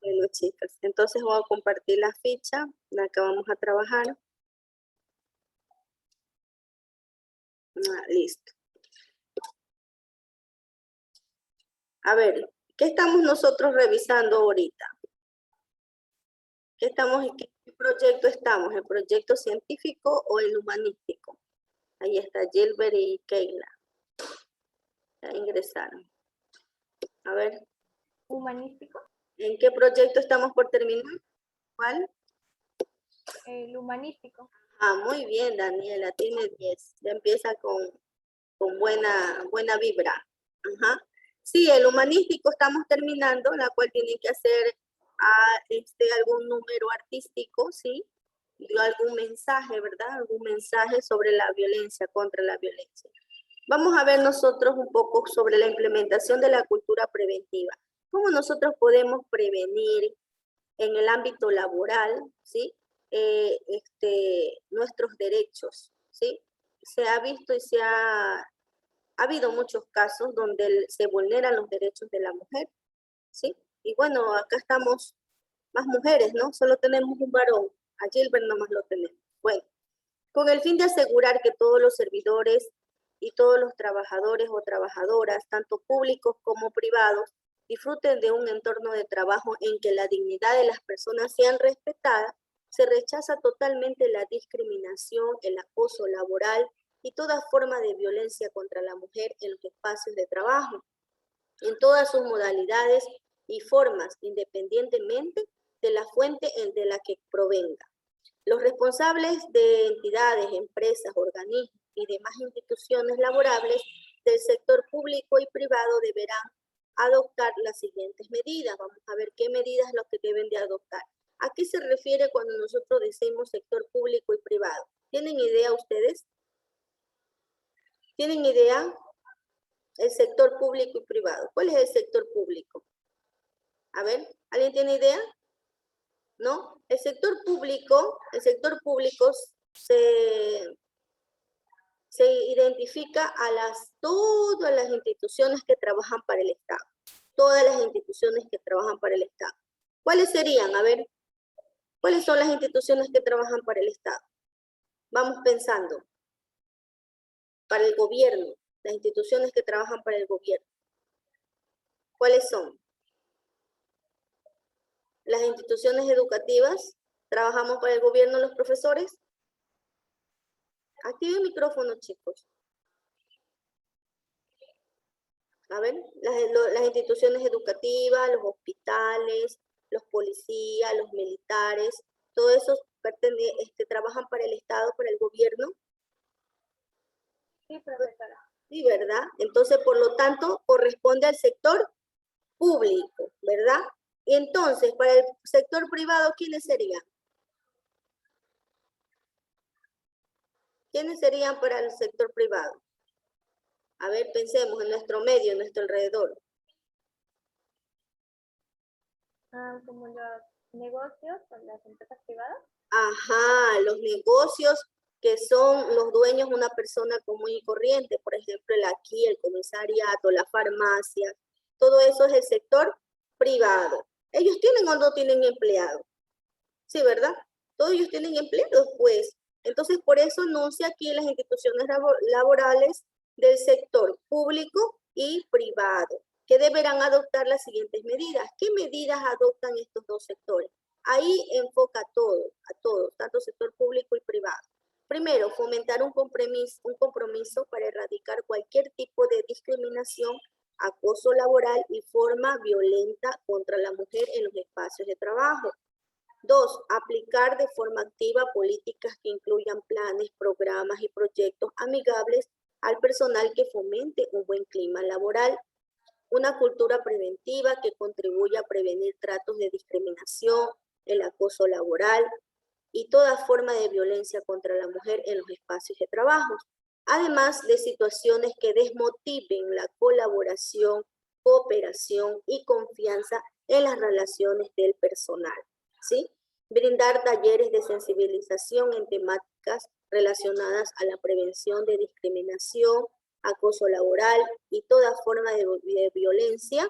Bueno, chicas, entonces voy a compartir la ficha, la que vamos a trabajar. Listo. A ver, ¿qué estamos nosotros revisando ahorita? ¿En qué proyecto estamos? ¿El proyecto científico o el humanístico? Ahí está Gilbert y Keila. Ya ingresaron. A ver. ¿Humanístico? ¿En qué proyecto estamos por terminar? ¿Cuál? El humanístico. Ah, muy bien, Daniela, tiene 10. Ya empieza con buena vibra. Ajá. Sí, el humanístico estamos terminando, la cual tienen que hacer algún número artístico, ¿sí? Y algún mensaje, ¿verdad? Algún mensaje sobre la violencia, contra la violencia. Vamos a ver nosotros un poco sobre la implementación de la cultura preventiva. ¿Cómo nosotros podemos prevenir en el ámbito laboral, ¿sí? Nuestros derechos, ¿sí? Se ha visto y ha habido muchos casos donde se vulneran los derechos de la mujer, ¿sí? Y bueno, acá estamos más mujeres, ¿no? Solo tenemos un varón, a Gilbert nomás lo tenemos. Bueno, con el fin de asegurar que todos los servidores y todos los trabajadores o trabajadoras, tanto públicos como privados, disfruten de un entorno de trabajo en que la dignidad de las personas sean respetadas, se rechaza totalmente la discriminación, el acoso laboral y toda forma de violencia contra la mujer en los espacios de trabajo, en todas sus modalidades y formas, independientemente de la fuente de la que provenga. Los responsables de entidades, empresas, organismos y demás instituciones laborables del sector público y privado deberán adoptar las siguientes medidas. Vamos a ver qué medidas es lo que deben de adoptar. ¿A qué se refiere cuando nosotros decimos sector público y privado? ¿Tienen idea ustedes? ¿Tienen idea? El sector público y privado. ¿Cuál es el sector público? A ver, ¿alguien tiene idea? ¿No? El sector público se identifica a todas las instituciones que trabajan para el Estado. Todas las instituciones que trabajan para el Estado. ¿Cuáles serían? A ver, ¿cuáles son las instituciones que trabajan para el Estado? Vamos pensando. Para el gobierno, las instituciones que trabajan para el gobierno. ¿Cuáles son? Las instituciones educativas, trabajamos para el gobierno los profesores. Active el micrófono, chicos. A ver, las instituciones educativas, los hospitales, los policías, los militares, todo eso trabajan para el Estado, para el gobierno. Sí, profesora. Sí, ¿verdad? Entonces, por lo tanto, corresponde al sector público, ¿verdad? Y entonces, para el sector privado, ¿quiénes serían? ¿Quiénes serían para el sector privado? A ver, pensemos en nuestro medio, en nuestro alrededor. Como los negocios o las empresas privadas. Ajá, los negocios que son los dueños una persona común y corriente, por ejemplo, aquí el comisariato, la farmacia, todo eso es el sector privado. ¿Ellos tienen o no tienen empleados? Sí, ¿verdad? Todos ellos tienen empleados, pues. Entonces, por eso anuncia aquí las instituciones laborales del sector público y privado, que deberán adoptar las siguientes medidas. ¿Qué medidas adoptan estos dos sectores? Ahí enfoca a todos, tanto sector público y privado. Primero, fomentar un compromiso para erradicar cualquier tipo de discriminación, acoso laboral y forma violenta contra la mujer en los espacios de trabajo. 2, aplicar de forma activa políticas que incluyan planes, programas y proyectos amigables al personal que fomente un buen clima laboral. Una cultura preventiva que contribuya a prevenir tratos de discriminación, el acoso laboral y toda forma de violencia contra la mujer en los espacios de trabajo. Además de situaciones que desmotiven la colaboración, cooperación y confianza en las relaciones del personal. ¿Sí? Brindar talleres de sensibilización en temáticas relacionadas a la prevención de discriminación, acoso laboral y toda forma de violencia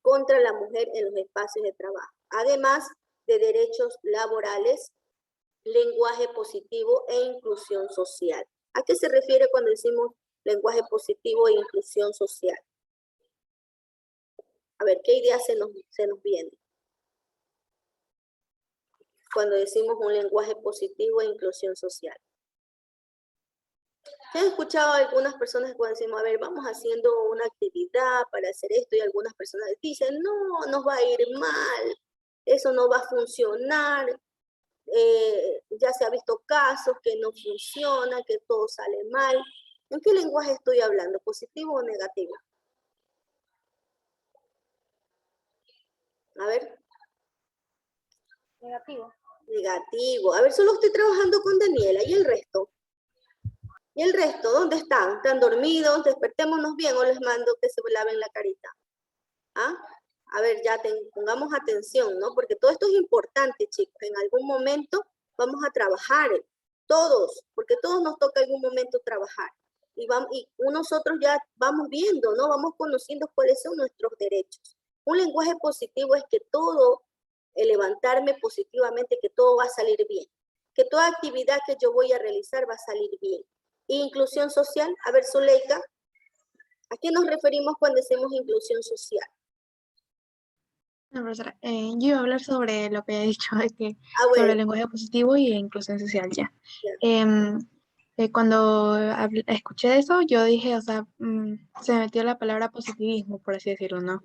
contra la mujer en los espacios de trabajo. además de derechos laborales, lenguaje positivo e inclusión social. ¿A qué se refiere cuando decimos lenguaje positivo e inclusión social? A ver, ¿qué idea se nos viene cuando decimos un lenguaje positivo e inclusión social? ¿Se han escuchado a algunas personas cuando decimos, a ver, vamos haciendo una actividad para hacer esto, y algunas personas dicen, no, nos va a ir mal, eso no va a funcionar, ya se ha visto casos que no funciona, que todo sale mal? ¿En qué lenguaje estoy hablando? ¿Positivo o negativo? A ver. Negativo. Negativo. A ver, solo estoy trabajando con Daniela. ¿Y el resto? ¿Y el resto? ¿Dónde están? ¿Están dormidos? Despertémonos bien o les mando que se laven la carita. ¿Ah? A ver, ya pongamos atención, ¿no? Porque todo esto es importante, chicos. En algún momento vamos a trabajar, todos, porque todos nos toca en algún momento trabajar. Y nosotros ya vamos viendo, ¿no? Vamos conociendo cuáles son nuestros derechos. Un lenguaje positivo es que todo, levantarme positivamente, que todo va a salir bien. Que toda actividad que yo voy a realizar va a salir bien. Inclusión social, a ver, Zuleika, ¿a qué nos referimos cuando decimos inclusión social? No, profesora, yo iba a hablar sobre lo que he dicho, de que Bueno, sobre el lenguaje positivo y inclusión social ya. Cuando escuché eso, yo dije, o sea, se me metió la palabra positivismo, por así decirlo, ¿no?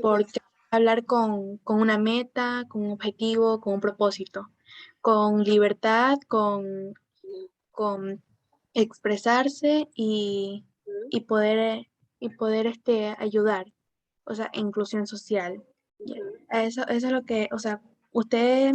Porque hablar con una meta, con un objetivo, con un propósito, con libertad, con expresarse y poder ayudar, o sea, inclusión social. Eso es lo que, o sea, usted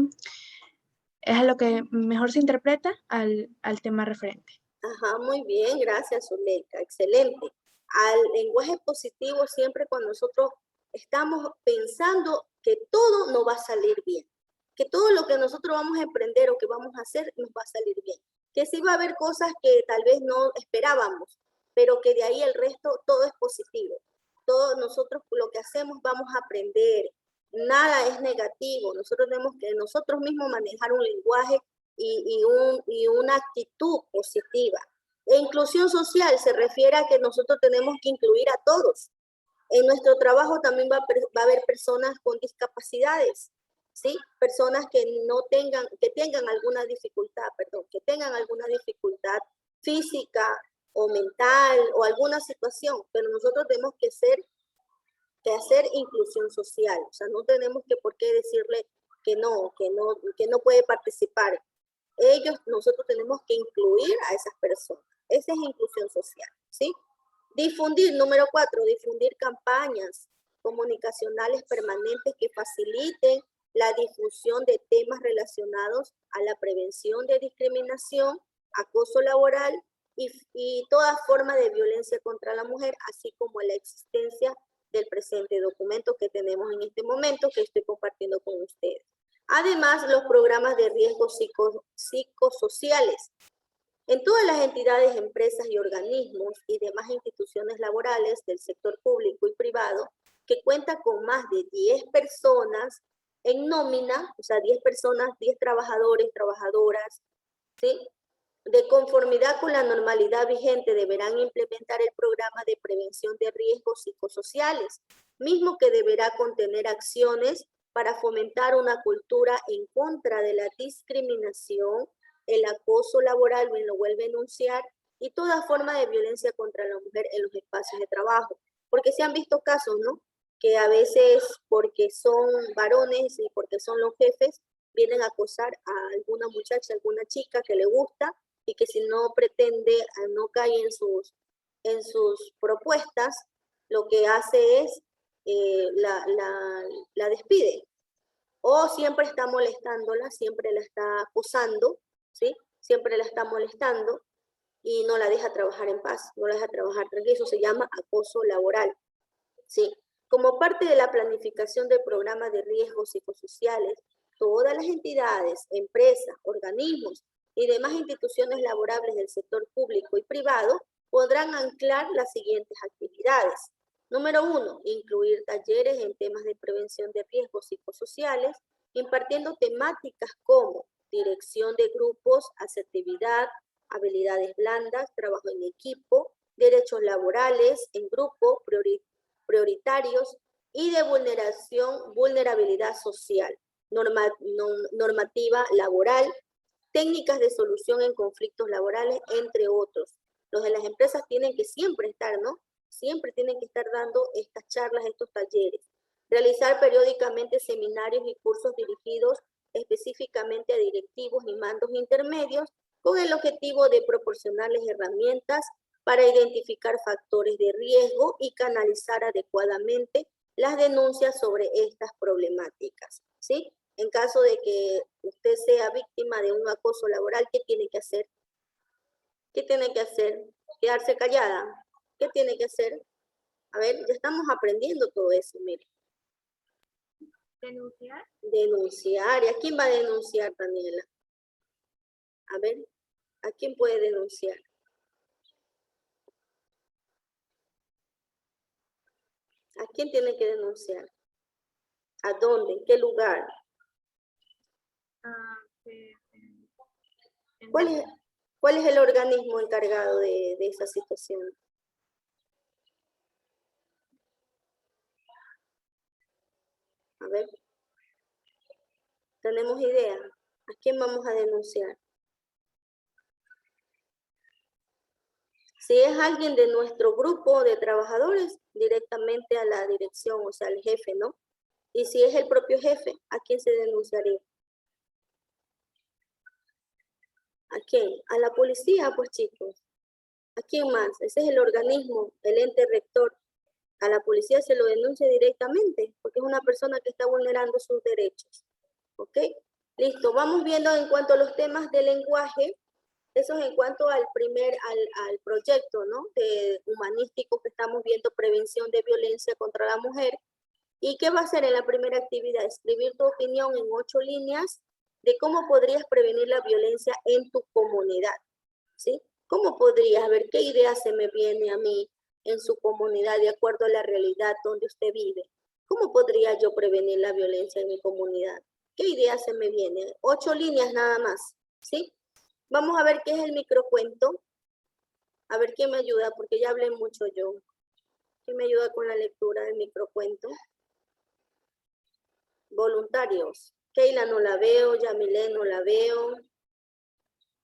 es lo que mejor se interpreta al tema referente. Ajá, muy bien, gracias, Zuleika, excelente. Al lenguaje positivo siempre cuando nosotros estamos pensando que todo nos va a salir bien, que todo lo que nosotros vamos a emprender o que vamos a hacer nos va a salir bien, que sí va a haber cosas que tal vez no esperábamos, pero que de ahí el resto todo es positivo. Todo nosotros lo que hacemos vamos a aprender, nada es negativo, nosotros tenemos que nosotros mismos manejar un lenguaje y una actitud positiva. E inclusión social se refiere a que nosotros tenemos que incluir a todos. En nuestro trabajo también va a haber personas con discapacidades, ¿sí? Personas que tengan alguna dificultad, que tengan alguna dificultad física o mental o alguna situación, pero nosotros tenemos que hacer inclusión social, o sea, no tenemos que por qué decirle que no puede participar. Nosotros tenemos que incluir a esas personas. Esa es inclusión social, ¿sí? Difundir, número 4, difundir campañas comunicacionales permanentes que faciliten la difusión de temas relacionados a la prevención de discriminación, acoso laboral y toda forma de violencia contra la mujer, así como la existencia del presente documento que tenemos en este momento que estoy compartiendo con ustedes. Además, los programas de riesgos psicosociales. En todas las entidades, empresas y organismos y demás instituciones laborales del sector público y privado que cuenta con más de 10 personas en nómina, o sea, 10 personas, 10 trabajadores, trabajadoras, ¿sí? De conformidad con la normalidad vigente, deberán implementar el programa de prevención de riesgos psicosociales, mismo que deberá contener acciones para fomentar una cultura en contra de la discriminación, el acoso laboral, me lo vuelve a enunciar, y toda forma de violencia contra la mujer en los espacios de trabajo. Porque se han visto casos, ¿no? Que a veces, porque son varones y porque son los jefes, vienen a acosar a alguna muchacha, alguna chica que le gusta, y que si no pretende, no cae en sus propuestas, lo que hace es la despide. O siempre está molestándola, siempre la está acosando, ¿sí? Siempre la está molestando y no la deja trabajar en paz, no la deja trabajar tranquila. Eso se llama acoso laboral, ¿sí? Como parte de la planificación del programa de riesgos psicosociales, todas las entidades, empresas, organismos y demás instituciones laborables del sector público y privado podrán anclar las siguientes actividades. Número 1, incluir talleres en temas de prevención de riesgos psicosociales, impartiendo temáticas como dirección de grupos, asertividad, habilidades blandas, trabajo en equipo, derechos laborales en grupo, prioritarios y de vulnerabilidad social, normativa laboral, técnicas de solución en conflictos laborales, entre otros. Los de las empresas tienen que siempre estar, ¿no? Siempre tienen que estar dando estas charlas, estos talleres. Realizar periódicamente seminarios y cursos dirigidos específicamente a directivos y mandos intermedios con el objetivo de proporcionarles herramientas para identificar factores de riesgo y canalizar adecuadamente las denuncias sobre estas problemáticas, ¿sí? En caso de que usted sea víctima de un acoso laboral, ¿qué tiene que hacer? ¿Qué tiene que hacer? ¿Quedarse callada? ¿Qué tiene que hacer? A ver, ya estamos aprendiendo todo eso, mire. Denunciar. Denunciar. ¿Y a quién va a denunciar, Daniela? A ver, ¿a quién puede denunciar? ¿A quién tiene que denunciar? ¿A dónde? ¿En qué lugar? ¿Cuál es el organismo encargado de esa situación? A ver. ¿Tenemos idea? ¿A quién vamos a denunciar? Si es alguien de nuestro grupo de trabajadores, directamente a la dirección, o sea, al jefe, ¿no? Y si es el propio jefe, ¿a quién se denunciaría? ¿A quién? A la policía, pues chicos. ¿A quién más? Ese es el organismo, el ente rector. A la policía se lo denuncia directamente, porque es una persona que está vulnerando sus derechos. ¿Ok? Listo, vamos viendo en cuanto a los temas de lenguaje. Eso es en cuanto al proyecto, ¿no? De humanístico que estamos viendo, prevención de violencia contra la mujer. ¿Y qué va a hacer en la primera actividad? Escribir tu opinión en 8 líneas de cómo podrías prevenir la violencia en tu comunidad, ¿sí? ¿Cómo podrías? A ver, ¿qué idea se me viene a mí en su comunidad de acuerdo a la realidad donde usted vive? ¿Cómo podría yo prevenir la violencia en mi comunidad? ¿Qué idea se me viene? 8 líneas nada más, ¿sí? Vamos a ver qué es el microcuento. A ver quién me ayuda, porque ya hablé mucho yo. ¿Quién me ayuda con la lectura del microcuento? Voluntarios. Keila no la veo, Yamilé no la veo.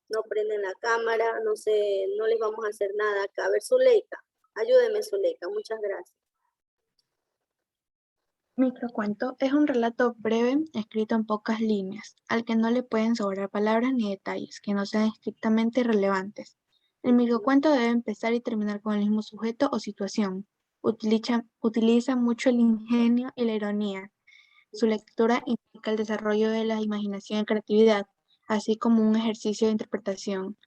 No prenden la cámara, no sé, no les vamos a hacer nada acá. A ver, Zuleika, ayúdeme Zuleika, muchas gracias. Microcuento es un relato breve escrito en pocas líneas, al que no le pueden sobrar palabras ni detalles que no sean estrictamente relevantes. El microcuento debe empezar y terminar con el mismo sujeto o situación. Utiliza mucho el ingenio y la ironía. Su lectura implica el desarrollo de la imaginación y creatividad, así como un ejercicio de interpretación.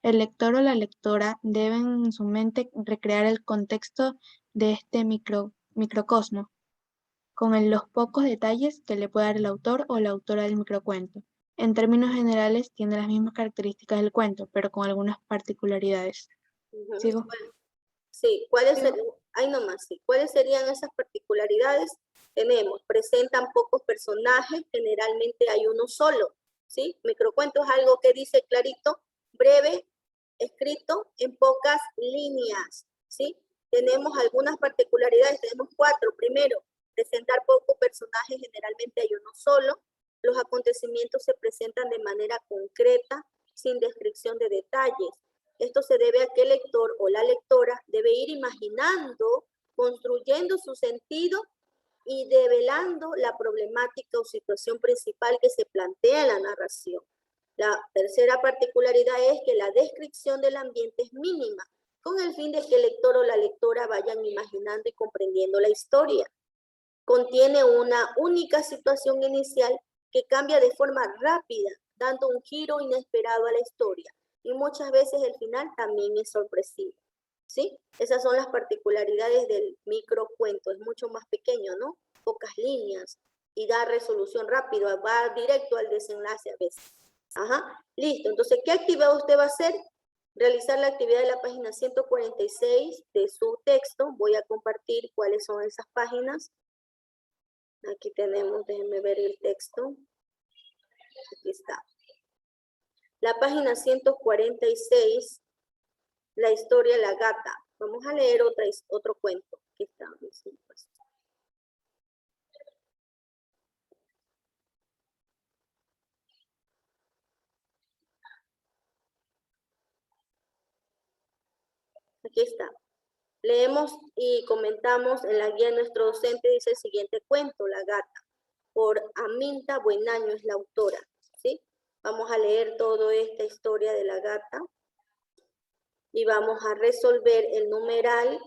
El lector o la lectora deben en su mente recrear el contexto de este microcosmo, con los pocos detalles que le pueda dar el autor o la autora del microcuento. En términos generales, tiene las mismas características del cuento, pero con algunas particularidades. ¿Sigo? Sí, ¿cuáles serían esas particularidades? Tenemos, presentan pocos personajes, generalmente hay uno solo, ¿sí? Microcuento es algo que dice clarito, breve, escrito en pocas líneas, ¿sí? Tenemos algunas particularidades, tenemos 4. Primero, presentar pocos personajes, generalmente hay uno solo. Los acontecimientos se presentan de manera concreta, sin descripción de detalles. Esto se debe a que el lector o la lectora debe ir imaginando, construyendo su sentido y develando la problemática o situación principal que se plantea en la narración. La tercera particularidad es que la descripción del ambiente es mínima, con el fin de que el lector o la lectora vayan imaginando y comprendiendo la historia. Contiene una única situación inicial que cambia de forma rápida, dando un giro inesperado a la historia. Y muchas veces el final también es sorpresivo, ¿sí? Esas son las particularidades del microcuento. Es mucho más pequeño, ¿no? Pocas líneas y da resolución rápida, va directo al desenlace a veces. Ajá, listo. Entonces, ¿qué actividad usted va a hacer? Realizar la actividad de la página 146 de su texto. Voy a compartir cuáles son esas páginas. Aquí tenemos, déjenme ver el texto. Aquí está. La página 146, la historia La Gata. Vamos a leer otro cuento. Aquí está. Aquí está. Leemos y comentamos en la guía de nuestro docente, dice el siguiente cuento, La Gata, por Aminta Buenaño es la autora, ¿sí? Vamos a leer toda esta historia de La Gata y vamos a resolver el numeral.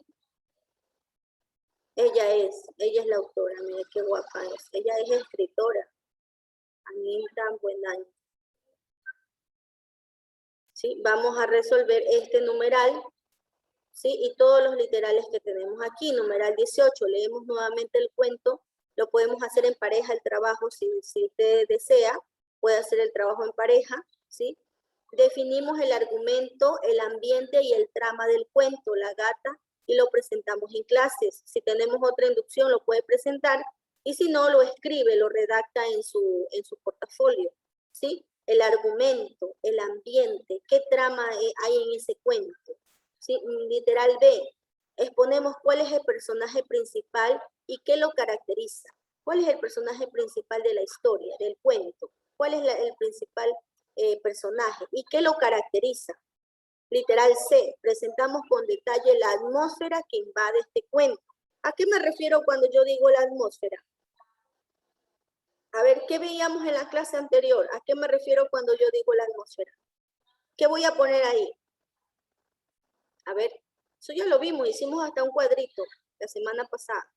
Ella es la autora, mire qué guapa es. Ella es escritora, Aminta Buenaño. ¿Sí? Vamos a resolver este numeral, ¿sí? Y todos los literales que tenemos aquí. Numeral 18, leemos nuevamente el cuento. Lo podemos hacer en pareja el trabajo, si usted desea, puede hacer el trabajo en pareja, ¿sí? Definimos el argumento, el ambiente y el trama del cuento, La Gata, y lo presentamos en clases. Si tenemos otra inducción, lo puede presentar, y si no, lo escribe, lo redacta en su portafolio, ¿sí? El argumento, el ambiente, qué trama hay en ese cuento, ¿sí? Literal B, exponemos cuál es el personaje principal y qué lo caracteriza. ¿Cuál es el personaje principal de la historia, del cuento? ¿Cuál es el principal personaje y qué lo caracteriza? Literal C, presentamos con detalle la atmósfera que invade este cuento. ¿A qué me refiero cuando yo digo la atmósfera? A ver, ¿qué veíamos en la clase anterior? ¿A qué me refiero cuando yo digo la atmósfera? ¿Qué voy a poner ahí? A ver, eso ya lo vimos, hicimos hasta un cuadrito la semana pasada.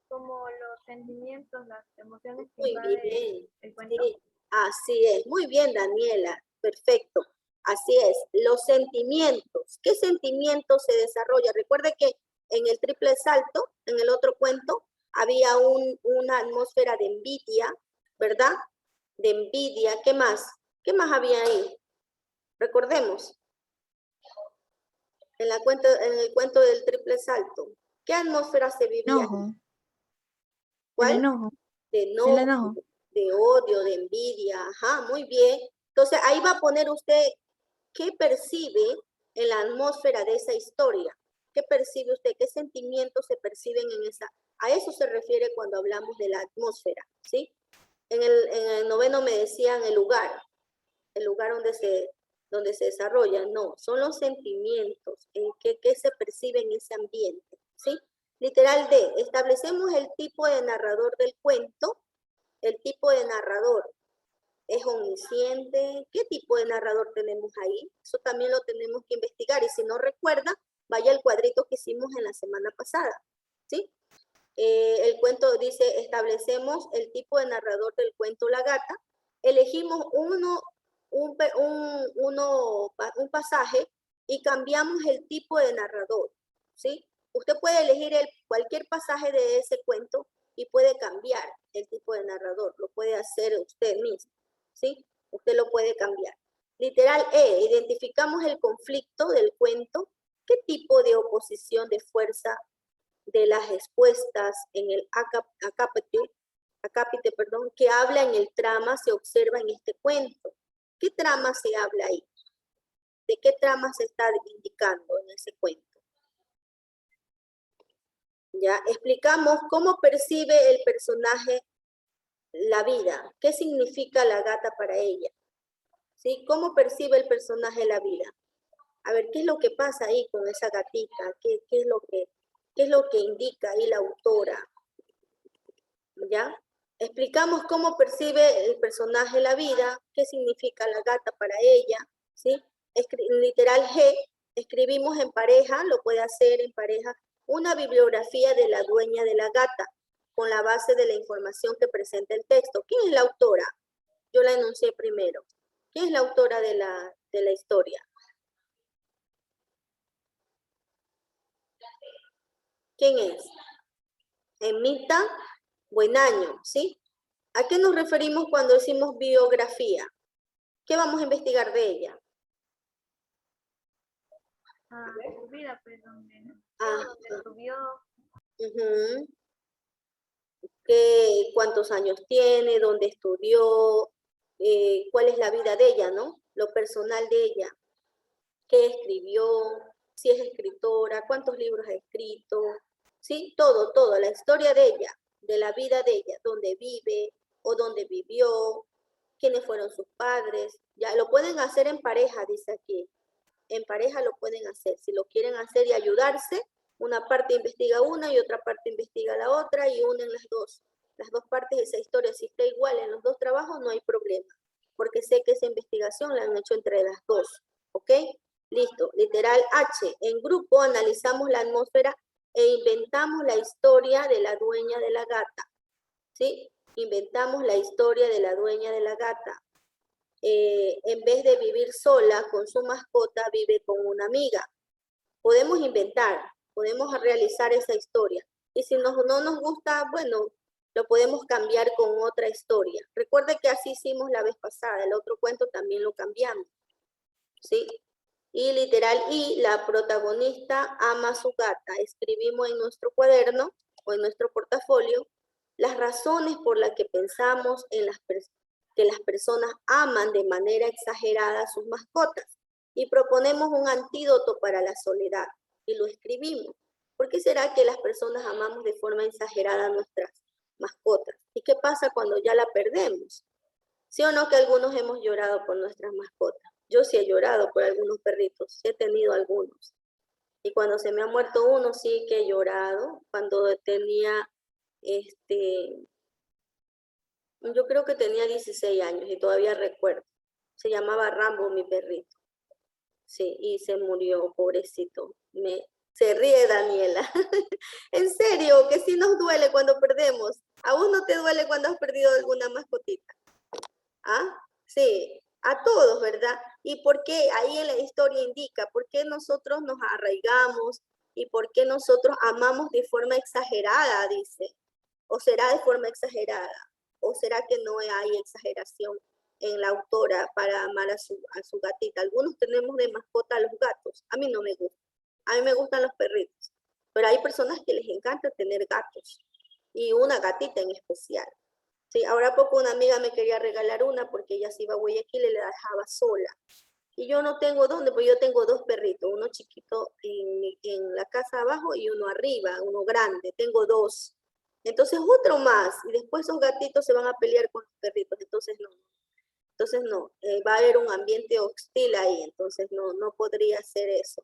Como los sentimientos, las emociones que Muy invade bien, el cuento. sí, así es. Muy bien, Daniela, perfecto. Así es, los sentimientos. ¿Qué sentimientos se desarrolla? Recuerde que en el triple salto, en el otro cuento, había una atmósfera de envidia, ¿verdad? De envidia. ¿Qué más? ¿Qué más había ahí? Recordemos. En el cuento del triple salto. ¿Qué atmósfera se vivía? Enojo. ¿Cuál? El enojo. De El enojo, enojo. de odio, de envidia. Ajá, muy bien. Entonces ahí va a poner usted qué percibe en la atmósfera de esa historia. ¿Qué percibe usted? ¿Qué sentimientos se perciben en esa? A eso se refiere cuando hablamos de la atmósfera, ¿sí? En el noveno me decían el lugar donde se desarrolla. No, son los sentimientos, en qué se percibe en ese ambiente, ¿sí? Literal D, establecemos el tipo de narrador del cuento. El tipo de narrador es omnisciente. ¿Qué tipo de narrador tenemos ahí? Eso también lo tenemos que investigar. Y si no recuerda, vaya al cuadrito que hicimos en la semana pasada, ¿sí? El cuento dice, establecemos el tipo de narrador del cuento La Gata. Elegimos un pasaje y cambiamos el tipo de narrador, ¿sí? Usted puede elegir cualquier pasaje de ese cuento y puede cambiar el tipo de narrador, lo puede hacer usted mismo, ¿sí? Usted lo puede cambiar. Literal E, identificamos el conflicto del cuento, qué tipo de oposición de fuerza de las expuestas en el acápite, que habla en el trama se observa en este cuento. ¿Qué trama se habla ahí? ¿De qué trama se está indicando en ese cuento? Ya explicamos cómo percibe el personaje la vida. ¿Qué significa la gata para ella? ¿Sí? ¿Cómo percibe el personaje la vida? A ver, ¿qué es lo que pasa ahí con esa gatita? ¿Qué es lo que indica ahí la autora? ¿Ya? Explicamos cómo percibe el personaje la vida, qué significa la gata para ella, ¿sí? Literal G, escribimos en pareja, lo puede hacer en pareja, una bibliografía de la dueña de la gata, con la base de la información que presenta el texto. ¿Quién es la autora? Yo la enuncié primero. ¿Quién es la autora de la historia? ¿Quién es? Emita Buenaño, ¿sí? ¿A qué nos referimos cuando decimos biografía? ¿Qué vamos a investigar de ella? Su vida, pues, donde Ah, estudió. cuántos años tiene, dónde estudió, cuál es la vida de ella, ¿no? Lo personal de ella, qué escribió, si es escritora, cuántos libros ha escrito, ¿sí? Todo, todo, la historia de ella, de la vida de ella, dónde vive o dónde vivió, quiénes fueron sus padres. Ya lo pueden hacer en pareja, dice aquí. En pareja lo pueden hacer. Si lo quieren hacer y ayudarse, una parte investiga una y otra parte investiga la otra y unen las dos. Las dos partes de esa historia, si está igual en los dos trabajos, no hay problema. Porque sé que esa investigación la han hecho entre las dos. ¿Ok? Listo. Literal H. En grupo analizamos la atmósfera e inventamos la historia de la dueña de la gata. ¿Sí? Inventamos la historia de la dueña de la gata. En vez de vivir sola con su mascota, vive con una amiga. Podemos inventar, podemos realizar esa historia. Y si no nos gusta, bueno, lo podemos cambiar con otra historia. Recuerde que así hicimos la vez pasada, el otro cuento también lo cambiamos. ¿Sí? Y literal, y la protagonista ama a su gata. Escribimos en nuestro cuaderno o en nuestro portafolio las razones por las que pensamos en que las personas aman de manera exagerada a sus mascotas y proponemos un antídoto para la soledad y lo escribimos. ¿Por qué será que las personas amamos de forma exagerada a nuestras mascotas? ¿Y qué pasa cuando ya la perdemos? ¿Sí o no que algunos hemos llorado por nuestras mascotas? Yo sí he llorado por algunos perritos, he tenido algunos. Y cuando se me ha muerto uno, sí que he llorado. Cuando tenía, yo creo que tenía 16 años y todavía recuerdo. Se llamaba Rambo, mi perrito. Sí, y se murió, pobrecito. Se ríe Daniela. En serio, que sí nos duele cuando perdemos. ¿A vos no te duele cuando has perdido alguna mascotita? ¿Ah? Sí, a todos, ¿verdad? ¿Y por qué? Ahí en la historia indica por qué nosotros nos arraigamos y por qué nosotros amamos de forma exagerada, dice. ¿O será de forma exagerada? ¿O será que no hay exageración en la autora para amar a su gatita? Algunos tenemos de mascota a los gatos. A mí no me gusta. A mí me gustan los perritos. Pero hay personas que les encanta tener gatos. Y una gatita en especial. Sí, ahora poco una amiga me quería regalar una porque ella se iba a Guayaquil y la dejaba sola. Y yo no tengo dónde, pues yo tengo dos perritos, uno chiquito en la casa abajo y uno arriba, uno grande, tengo dos. Entonces otro más, y después esos gatitos se van a pelear con los perritos, entonces no, va a haber un ambiente hostil ahí, entonces no podría hacer eso.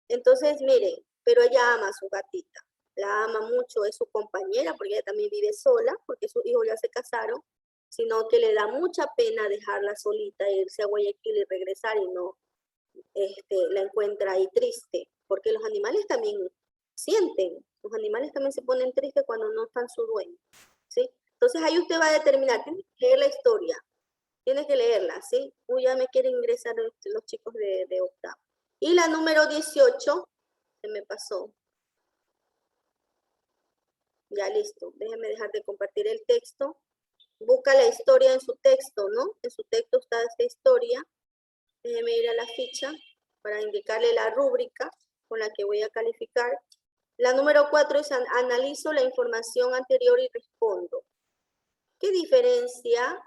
Entonces miren, pero ella ama a su gatita. La ama mucho, es su compañera, porque ella también vive sola, porque sus hijos ya se casaron, sino que le da mucha pena dejarla solita, irse a Guayaquil y regresar y no la encuentra ahí triste, porque los animales también sienten, los animales también se ponen tristes cuando no están su dueño, ¿sí? Entonces ahí usted va a determinar, tiene que leer la historia, tiene que leerla, ¿sí? Uy, ya me quieren ingresar los chicos de octavo. Y la número 18, se me pasó. Ya listo, déjeme dejar de compartir el texto. Busca la historia en su texto, ¿no? En su texto está esta historia. Déjeme ir a la ficha para indicarle la rúbrica con la que voy a calificar. La número 4 es analizo la información anterior y respondo. ¿Qué diferencia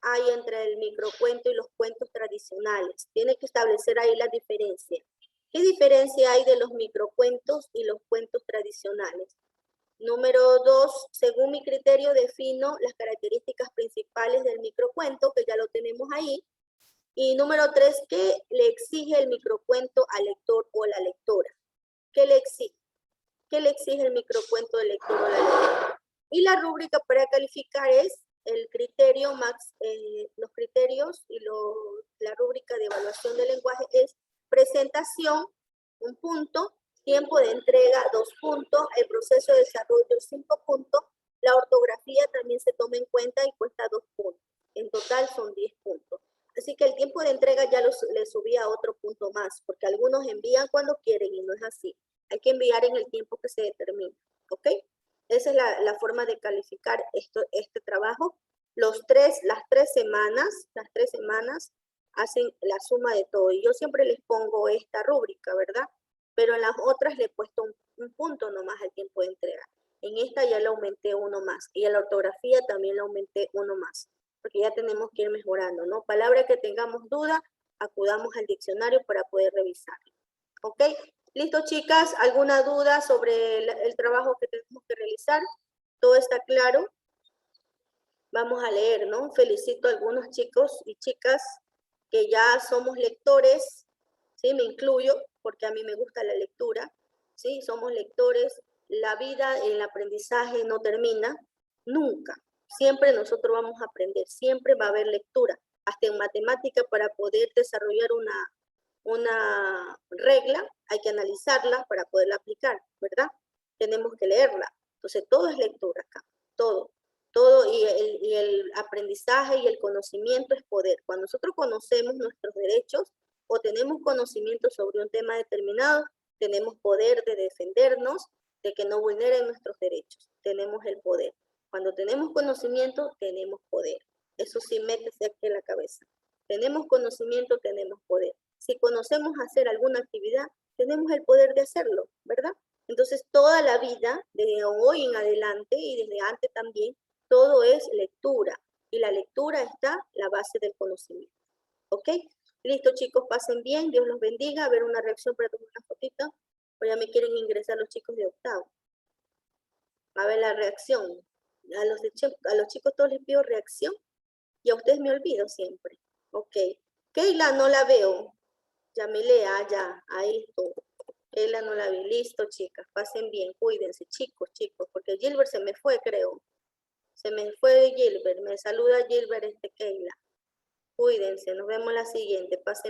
hay entre el microcuento y los cuentos tradicionales? Tiene que establecer ahí la diferencia. ¿Qué diferencia hay de los microcuentos y los cuentos tradicionales? Número 2, según mi criterio defino las características principales del microcuento, que ya lo tenemos ahí. Y número 3, ¿qué le exige el microcuento al lector o a la lectora? ¿Qué le exige? ¿Qué le exige el microcuento al lector o a la lectora? Y la rúbrica para calificar es el criterio, los criterios y la rúbrica de evaluación del lenguaje es presentación, 1 punto, tiempo de entrega, 2 puntos, el proceso de desarrollo, 5 puntos, la ortografía también se toma en cuenta y cuesta 2 puntos. En total son 10 puntos. Así que el tiempo de entrega ya le subí a otro punto más, porque algunos envían cuando quieren y no es así. Hay que enviar en el tiempo que se determina, ¿ok? Esa es la forma de calificar este trabajo. Las 3 semanas hacen la suma de todo. Y yo siempre les pongo esta rúbrica, ¿verdad? Pero en las otras le he puesto un punto nomás al tiempo de entrega. En esta ya le aumenté uno más. Y a la ortografía también le aumenté uno más. Porque ya tenemos que ir mejorando, ¿no? Palabra que tengamos duda, acudamos al diccionario para poder revisarlo. ¿Ok? ¿Listo, chicas? ¿Alguna duda sobre el trabajo que tenemos que realizar? ¿Todo está claro? Vamos a leer, ¿no? Felicito a algunos chicos y chicas que ya somos lectores, ¿sí? Me incluyo porque a mí me gusta la lectura, ¿sí? Somos lectores. La vida, el aprendizaje no termina nunca. Siempre nosotros vamos a aprender, siempre va a haber lectura. Hasta en matemática, para poder desarrollar una regla, hay que analizarla para poderla aplicar, ¿verdad? Tenemos que leerla. Entonces, todo es lectura acá, todo. Todo y el aprendizaje y el conocimiento es poder. Cuando nosotros conocemos nuestros derechos o tenemos conocimiento sobre un tema determinado, tenemos poder de defendernos, de que no vulneren nuestros derechos. Tenemos el poder. Cuando tenemos conocimiento, tenemos poder. Eso sí, métese aquí en la cabeza. Tenemos conocimiento, tenemos poder. Si conocemos hacer alguna actividad, tenemos el poder de hacerlo, ¿verdad? Entonces, toda la vida, desde hoy en adelante y desde antes también, todo es lectura. Y la lectura está la base del conocimiento. ¿Ok? Listo, chicos, pasen bien. Dios los bendiga. A ver una reacción para tomar una fotito. O ya me quieren ingresar los chicos de octavo. A ver la reacción. A los chicos todos les pido reacción. Y a ustedes me olvido siempre. Ok. Keila, no la veo. Yamilea, ya. Ahí estuvo. Keila no la vi. Listo, chicas. Pasen bien. Cuídense, chicos, porque Gilbert se me fue, creo. Se me fue de Gilbert. Me saluda Gilbert, Keila. Cuídense. Nos vemos la siguiente. Pasen